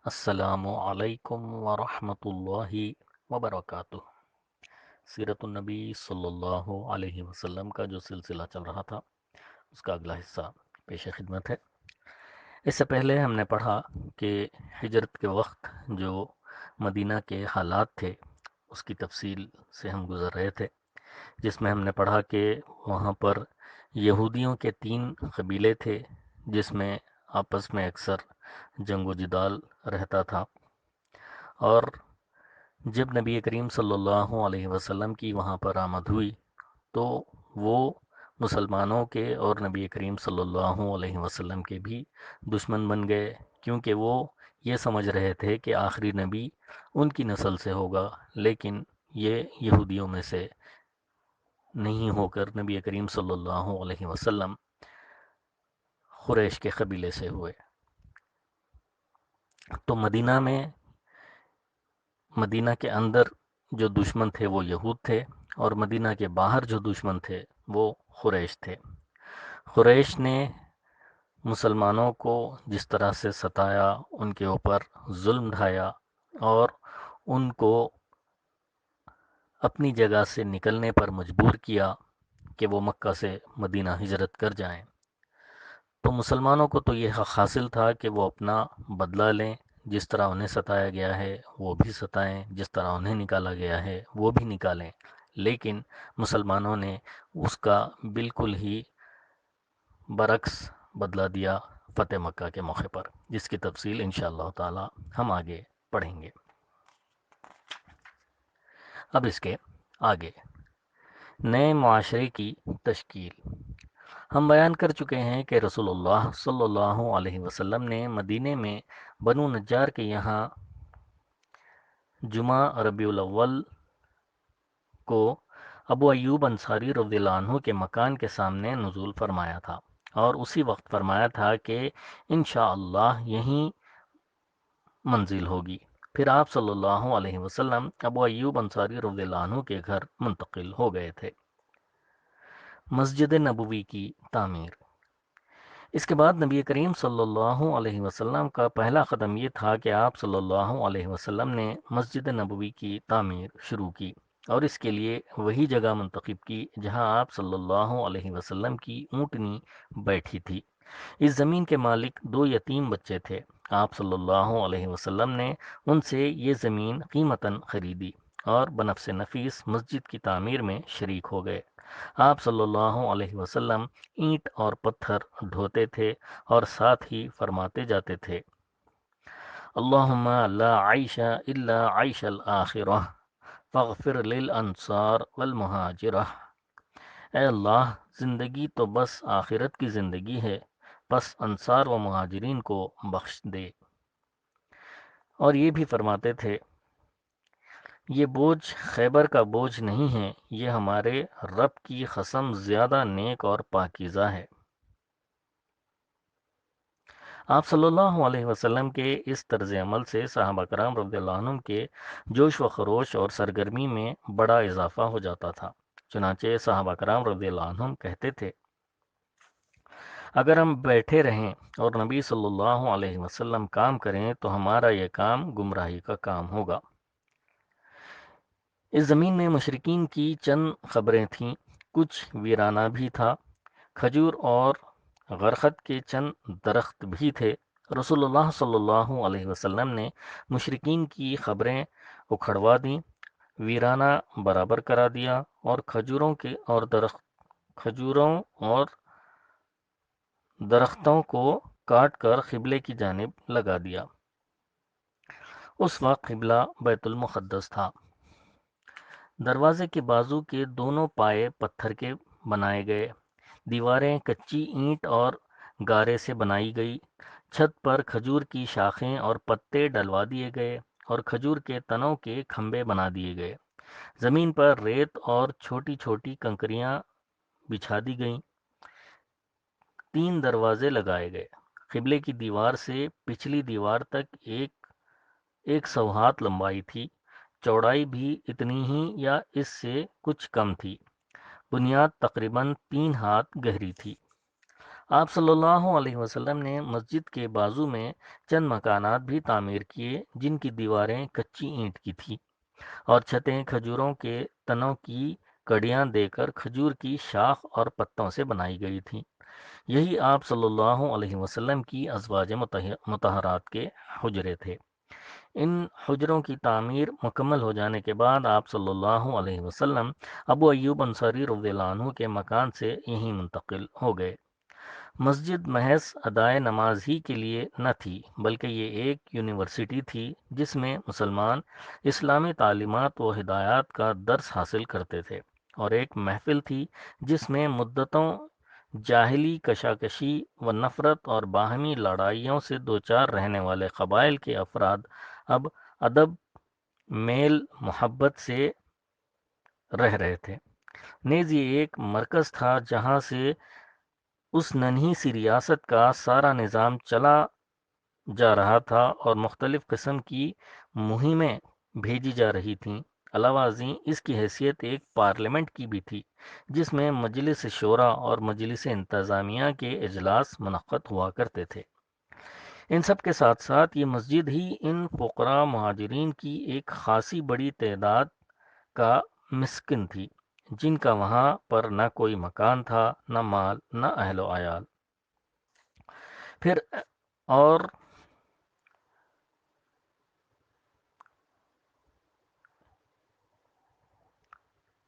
السلام علیکم ورحمۃ اللہ وبرکاتہ۔ سیرت النبی صلی اللہ علیہ وسلم کا جو سلسلہ چل رہا تھا اس کا اگلا حصہ پیش خدمت ہے۔ اس سے پہلے ہم نے پڑھا کہ ہجرت کے وقت جو مدینہ کے حالات تھے اس کی تفصیل سے ہم گزر رہے تھے، جس میں ہم نے پڑھا کہ وہاں پر یہودیوں کے 3 قبیلے تھے جس میں آپس میں اکثر جنگ و جدال رہتا تھا، اور جب نبی کریم صلی اللہ علیہ وسلم کی وہاں پر آمد ہوئی تو وہ مسلمانوں کے اور نبی کریم صلی اللہ علیہ وسلم کے بھی دشمن بن گئے، کیونکہ وہ یہ سمجھ رہے تھے کہ آخری نبی ان کی نسل سے ہوگا، لیکن یہ یہودیوں میں سے نہیں ہو کر نبی کریم صلی اللہ علیہ وسلم قریش کے قبیلے سے ہوئے۔ تو مدینہ کے اندر جو دشمن تھے وہ یہود تھے، اور مدینہ کے باہر جو دشمن تھے وہ قریش تھے۔ قریش نے مسلمانوں کو جس طرح سے ستایا، ان کے اوپر ظلم ڈھایا اور ان کو اپنی جگہ سے نکلنے پر مجبور کیا کہ وہ مکہ سے مدینہ ہجرت کر جائیں، تو مسلمانوں کو تو یہ حق حاصل تھا کہ وہ اپنا بدلہ لیں، جس طرح انہیں ستایا گیا ہے وہ بھی ستائیں، جس طرح انہیں نکالا گیا ہے وہ بھی نکالیں، لیکن مسلمانوں نے اس کا بالکل ہی برعکس بدلہ دیا فتح مکہ کے موقع پر، جس کی تفصیل انشاءاللہ تعالی ہم آگے پڑھیں گے۔ اب اس کے آگے نئے معاشرے کی تشکیل ہم بیان کر چکے ہیں کہ رسول اللہ صلی اللہ علیہ وسلم نے مدینے میں بنو نجار کے یہاں جمعہ ربیع الاول کو ابو ایوب انصاری رضی اللہ عنہ کے مکان کے سامنے نزول فرمایا تھا، اور اسی وقت فرمایا تھا کہ انشاءاللہ یہیں منزل ہوگی۔ پھر آپ صلی اللہ علیہ وسلم ابو ایوب انصاری رضی اللہ عنہ کے گھر منتقل ہو گئے تھے۔ مسجد نبوی کی تعمیر۔ اس کے بعد نبی کریم صلی اللہ علیہ وسلم کا پہلا قدم یہ تھا کہ آپ صلی اللہ علیہ وسلم نے مسجد نبوی کی تعمیر شروع کی، اور اس کے لیے وہی جگہ منتخب کی جہاں آپ صلی اللہ علیہ وسلم کی اونٹنی بیٹھی تھی۔ اس زمین کے مالک 2 یتیم بچے تھے۔ آپ صلی اللہ علیہ وسلم نے ان سے یہ زمین قیمتاً خریدی اور بنفس نفیس مسجد کی تعمیر میں شریک ہو گئے۔ آپ صلی اللہ علیہ وسلم اینٹ اور پتھر ڈھوتے تھے اور ساتھ ہی فرماتے جاتے تھے، اللہم لا عیش الا عیش الآخرہ فاغفر للانصار والمہاجرہ۔ اے اللہ، زندگی تو بس آخرت کی زندگی ہے، بس انصار و مہاجرین کو بخش دے۔ اور یہ بھی فرماتے تھے، یہ بوجھ خیبر کا بوجھ نہیں ہے، یہ ہمارے رب کی قسم زیادہ نیک اور پاکیزہ ہے۔ آپ صلی اللہ علیہ وسلم کے اس طرز عمل سے صحابہ کرام رضی اللہ عنہم کے جوش و خروش اور سرگرمی میں بڑا اضافہ ہو جاتا تھا۔ چنانچہ صحابہ کرام رضی اللہ عنہم کہتے تھے، اگر ہم بیٹھے رہیں اور نبی صلی اللہ علیہ وسلم کام کریں تو ہمارا یہ کام گمراہی کا کام ہوگا۔ اس زمین میں مشرکین کی چند خبریں تھیں، کچھ ویرانہ بھی تھا، کھجور اور غرخت کے چند درخت بھی تھے۔ رسول اللہ صلی اللہ علیہ وسلم نے مشرکین کی خبریں اکھڑوا دیں، ویرانہ برابر کرا دیا، اور کھجوروں اور درختوں کو کاٹ کر قبلے کی جانب لگا دیا۔ اس وقت قبلہ بیت المقدس تھا۔ دروازے کے بازو کے دونوں پائے پتھر کے بنائے گئے، دیواریں کچی اینٹ اور گارے سے بنائی گئی، چھت پر کھجور کی شاخیں اور پتے ڈلوا دیے گئے اور کھجور کے تنوں کے کھمبے بنا دیے گئے۔ زمین پر ریت اور چھوٹی چھوٹی کنکریاں بچھا دی گئیں۔ 3 دروازے لگائے گئے۔ قبلے کی دیوار سے پچھلی دیوار تک ایک 100 ہاتھ لمبائی تھی، چوڑائی بھی اتنی ہی یا اس سے کچھ کم تھی۔ بنیاد تقریباً 3 ہاتھ گہری تھی۔ آپ صلی اللہ علیہ وسلم نے مسجد کے بازو میں چند مکانات بھی تعمیر کیے جن کی دیواریں کچی اینٹ کی تھی اور چھتیں کھجوروں کے تنوں کی کڑیاں دے کر کھجور کی شاخ اور پتوں سے بنائی گئی تھیں۔ یہی آپ صلی اللہ علیہ وسلم کی ازواج مطہرات کے حجرے تھے۔ ان حجروں کی تعمیر مکمل ہو جانے کے بعد آپ صلی اللہ علیہ وسلم ابو ایوب انصاری رضی اللہ عنہ کے مکان سے یہیں منتقل ہو گئے۔ مسجد محض ادائے نماز ہی کے لیے نہ تھی، بلکہ یہ ایک یونیورسٹی تھی جس میں مسلمان اسلامی تعلیمات و ہدایات کا درس حاصل کرتے تھے، اور ایک محفل تھی جس میں مدتوں جاہلی کشاکشی و نفرت اور باہمی لڑائیوں سے دوچار رہنے والے قبائل کے افراد اب ادب، میل، محبت سے رہ رہے تھے۔ نیز یہ ایک مرکز تھا جہاں سے اس ننھی سی ریاست کا سارا نظام چلا جا رہا تھا اور مختلف قسم کی مہمیں بھیجی جا رہی تھیں۔ علاوہ ازیں اس کی حیثیت ایک پارلیمنٹ کی بھی تھی جس میں مجلس شورا اور مجلس انتظامیہ کے اجلاس منعقد ہوا کرتے تھے۔ ان سب کے ساتھ ساتھ یہ مسجد ہی ان فقراء مہاجرین کی ایک خاصی بڑی تعداد کا مسکن تھی جن کا وہاں پر نہ کوئی مکان تھا، نہ مال، نہ اہل و عیال۔ پھر اور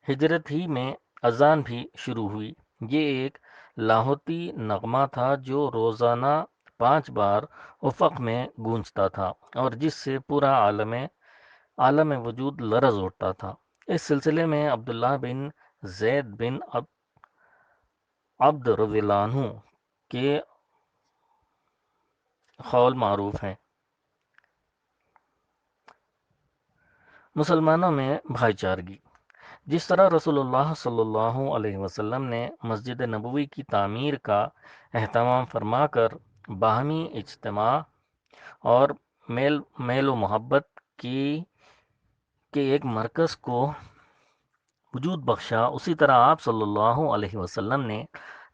ہجرت ہی میں اذان بھی شروع ہوئی۔ یہ ایک لاہوتی نغمہ تھا جو روزانہ 5 بار افق میں گونجتا تھا اور جس سے پورا عالم وجود لرز اٹھتا تھا۔ اس سلسلے میں عبداللہ بن زید بن عبد رضی اللہ عنہ کے قول معروف ہیں۔ مسلمانوں میں بھائی چارگی۔ جس طرح رسول اللہ صلی اللہ علیہ وسلم نے مسجد نبوی کی تعمیر کا اہتمام فرما کر باہمی اجتماع اور میل و محبت کے ایک مرکز کو وجود بخشا، اسی طرح آپ صلی اللہ علیہ وسلم نے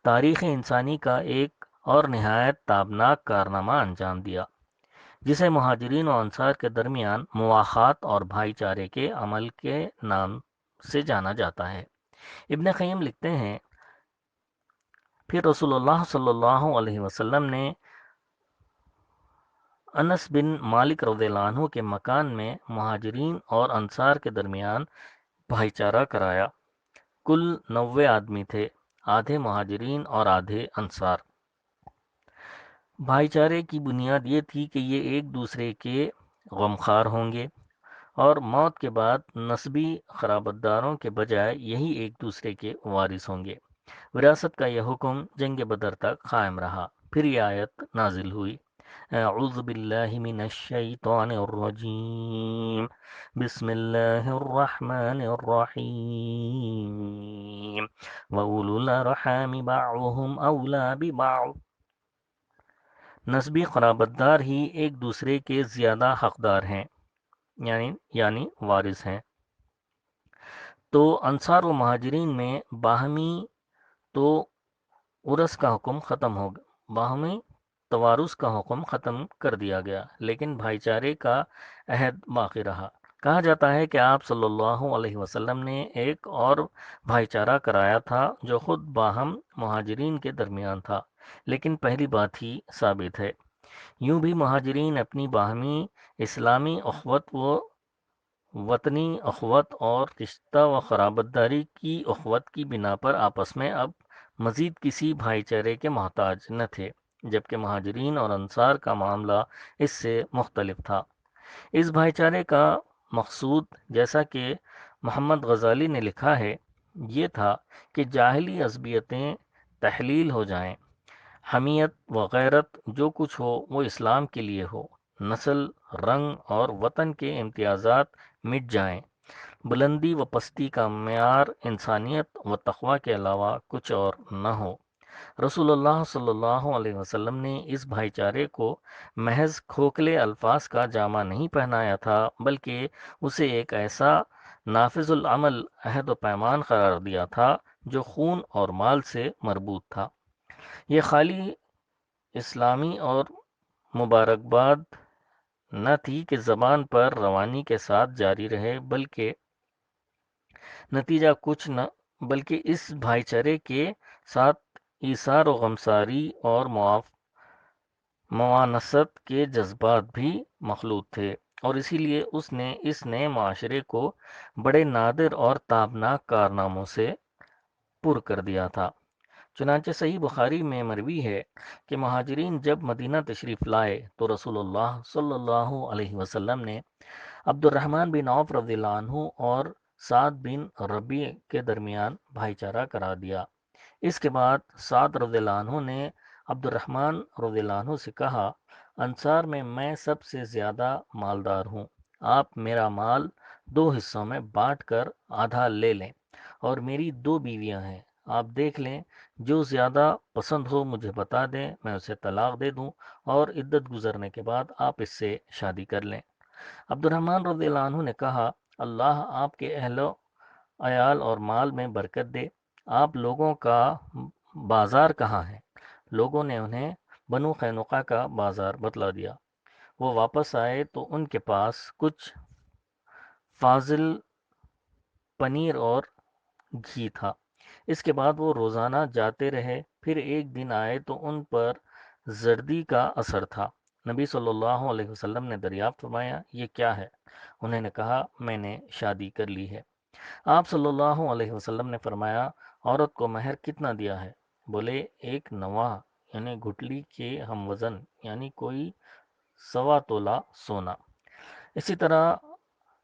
تاریخ انسانی کا ایک اور نہایت تابناک کارنامہ انجام دیا جسے مہاجرین و انصار کے درمیان مواخات اور بھائی چارے کے عمل کے نام سے جانا جاتا ہے۔ ابن قیم لکھتے ہیں، پھر رسول اللہ صلی اللہ علیہ وسلم نے انس بن مالک رضی اللہ عنہ کے مکان میں مہاجرین اور انصار کے درمیان بھائی چارہ کرایا۔ کل 90 آدمی تھے، آدھے مہاجرین اور آدھے انصار۔ بھائی چارے کی بنیاد یہ تھی کہ یہ ایک دوسرے کے غمخوار ہوں گے اور موت کے بعد نسبی قرابت داروں کے بجائے یہی ایک دوسرے کے وارث ہوں گے۔ وراثت کا یہ حکم جنگ بدر تک قائم رہا۔ پھر یہ آیت نازل ہوئی، اعوذ باللہ من الشیطان الرجیم، بسم اللہ الرحمن الرحیم، وَأُولُو الْأَرْحَامِ بَعْضُهُمْ أَوْلَى بِبَعْضٍ۔ نسبی قرابت دار ہی ایک دوسرے کے زیادہ حقدار ہیں، یعنی وارث ہیں۔ تو انصار و مہاجرین میں باہمی توارث کا حکم کر دیا گیا، لیکن بھائی چارے کا عہد باقی رہا۔ کہا جاتا ہے کہ آپ صلی اللہ علیہ وسلم نے ایک اور بھائی چارہ کرایا تھا جو خود باہم مہاجرین کے درمیان تھا، لیکن پہلی بات ہی ثابت ہے۔ یوں بھی مہاجرین اپنی باہمی اسلامی اخوت و وطنی اخوت اور رشتہ و قرابت داری کی اخوت کی بنا پر آپس میں اب مزید کسی بھائی چارے کے محتاج نہ تھے، جبکہ مہاجرین اور انصار کا معاملہ اس سے مختلف تھا۔ اس بھائی چارے کا مقصود، جیسا کہ محمد غزالی نے لکھا ہے، یہ تھا کہ جاہلی عصبیتیں تحلیل ہو جائیں، حمیت و غیرت جو کچھ ہو وہ اسلام کے لیے ہو، نسل، رنگ اور وطن کے امتیازات مٹ جائیں، بلندی و پستی کا معیار انسانیت و تقوی کے علاوہ کچھ اور نہ ہو۔ رسول اللہ صلی اللہ علیہ وسلم نے اس بھائی چارے کو محض کھوکھلے الفاظ کا جامہ نہیں پہنایا تھا، بلکہ اسے ایک ایسا نافذ العمل عہد و پیمان قرار دیا تھا جو خون اور مال سے مربوط تھا۔ یہ خالی اسلامی اور مبارکباد نہ تھی کہ زبان پر روانی کے ساتھ جاری رہے، بلکہ نتیجہ کچھ نہ بلکہ اس بھائی چارے کے ساتھ ایثار و غمساری اور موانست کے جذبات بھی مخلوط تھے، اور اسی لیے اس نئے معاشرے کو بڑے نادر اور تابناک کارناموں سے پر کر دیا تھا۔ چنانچہ صحیح بخاری میں مروی ہے کہ مہاجرین جب مدینہ تشریف لائے تو رسول اللہ صلی اللہ علیہ وسلم نے عبد الرحمن بن عوف رضی اللہ عنہ اور سعد بن ربیع کے درمیان بھائی چارہ کرا دیا۔ اس کے بعد سعد رضی اللہ عنہ نے عبد الرحمن رضی اللہ عنہ سے کہا، انصار میں سب سے زیادہ مالدار ہوں، آپ میرا مال 2 حصوں میں بانٹ کر آدھا لے لیں، اور میری 2 بیویاں ہیں، آپ دیکھ لیں، جو زیادہ پسند ہو مجھے بتا دیں، میں اسے طلاق دے دوں، اور عدت گزرنے کے بعد آپ اس سے شادی کر لیں۔ عبد الرحمن رضی اللہ عنہ نے کہا، اللہ آپ کے اہل و عیال اور مال میں برکت دے، آپ لوگوں کا بازار کہاں ہے؟ لوگوں نے انہیں بنو قینقاع کا بازار بتلا دیا۔ وہ واپس آئے تو ان کے پاس کچھ فاضل پنیر اور گھی تھا۔ اس کے بعد وہ روزانہ جاتے رہے، پھر ایک دن آئے تو ان پر زردی کا اثر تھا۔ نبی صلی اللہ علیہ وسلم نے دریافت فرمایا، یہ کیا ہے؟ انہوں نے کہا، میں نے شادی کر لی ہے۔ آپ صلی اللہ علیہ وسلم نے فرمایا، عورت کو مہر کتنا دیا ہے؟ بولے، 1 نواح یعنی گٹھلی کے ہم وزن، یعنی کوئی 1.25 تولہ سونا۔ اسی طرح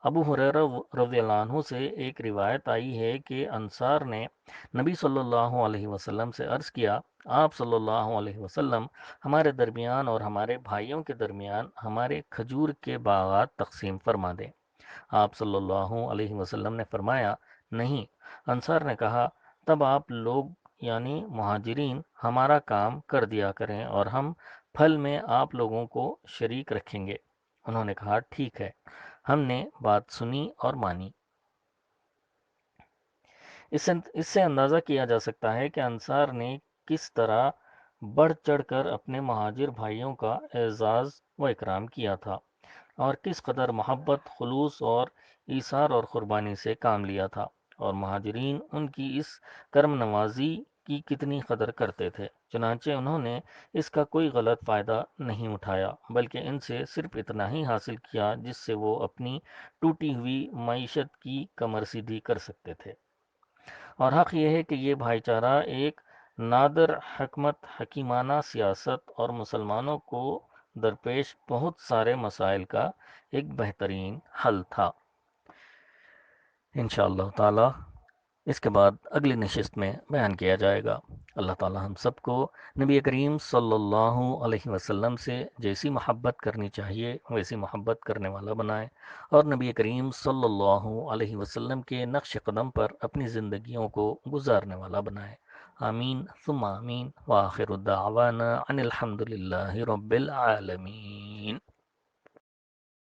ابو ہریرہ رضی اللہ عنہ سے ایک روایت آئی ہے کہ انصار نے نبی صلی اللہ علیہ وسلم سے عرض کیا، آپ صلی اللہ علیہ وسلم ہمارے درمیان اور ہمارے بھائیوں کے درمیان ہمارے کھجور کے باغات تقسیم فرما دیں۔ آپ صلی اللہ علیہ وسلم نے فرمایا، نہیں۔ انصار نے کہا، تب آپ لوگ یعنی مہاجرین ہمارا کام کر دیا کریں اور ہم پھل میں آپ لوگوں کو شریک رکھیں گے۔ انہوں نے کہا، ٹھیک ہے۔ ہم نے بات سنی اور مانی۔ اس سے اندازہ کیا جا سکتا ہے کہ انصار نے کس طرح بڑھ چڑھ کر اپنے مہاجر بھائیوں کا اعزاز و اکرام کیا تھا، اور کس قدر محبت، خلوص اور ایثار اور قربانی سے کام لیا تھا، اور مہاجرین ان کی اس کرم نوازی کی کتنی قدر کرتے تھے۔ چنانچہ انہوں نے اس کا کوئی غلط فائدہ نہیں اٹھایا، بلکہ ان سے صرف اتنا ہی حاصل کیا جس سے وہ اپنی ٹوٹی ہوئی معیشت کی کمر سیدھی کر سکتے تھے۔ اور حق یہ ہے کہ یہ بھائی چارہ ایک نادر حکمت حکیمانہ سیاست اور مسلمانوں کو درپیش بہت سارے مسائل کا ایک بہترین حل تھا۔ انشاءاللہ تعالی اس کے بعد اگلی نشست میں بیان کیا جائے گا۔ اللہ تعالی ہم سب کو نبی کریم صلی اللہ علیہ وسلم سے جیسی محبت کرنی چاہیے ویسی محبت کرنے والا بنائے، اور نبی کریم صلی اللہ علیہ وسلم کے نقش قدم پر اپنی زندگیوں کو گزارنے والا بنائے۔ آمین ثم آمین، وآخر الدعوانا ان الحمد للہ رب العالمین۔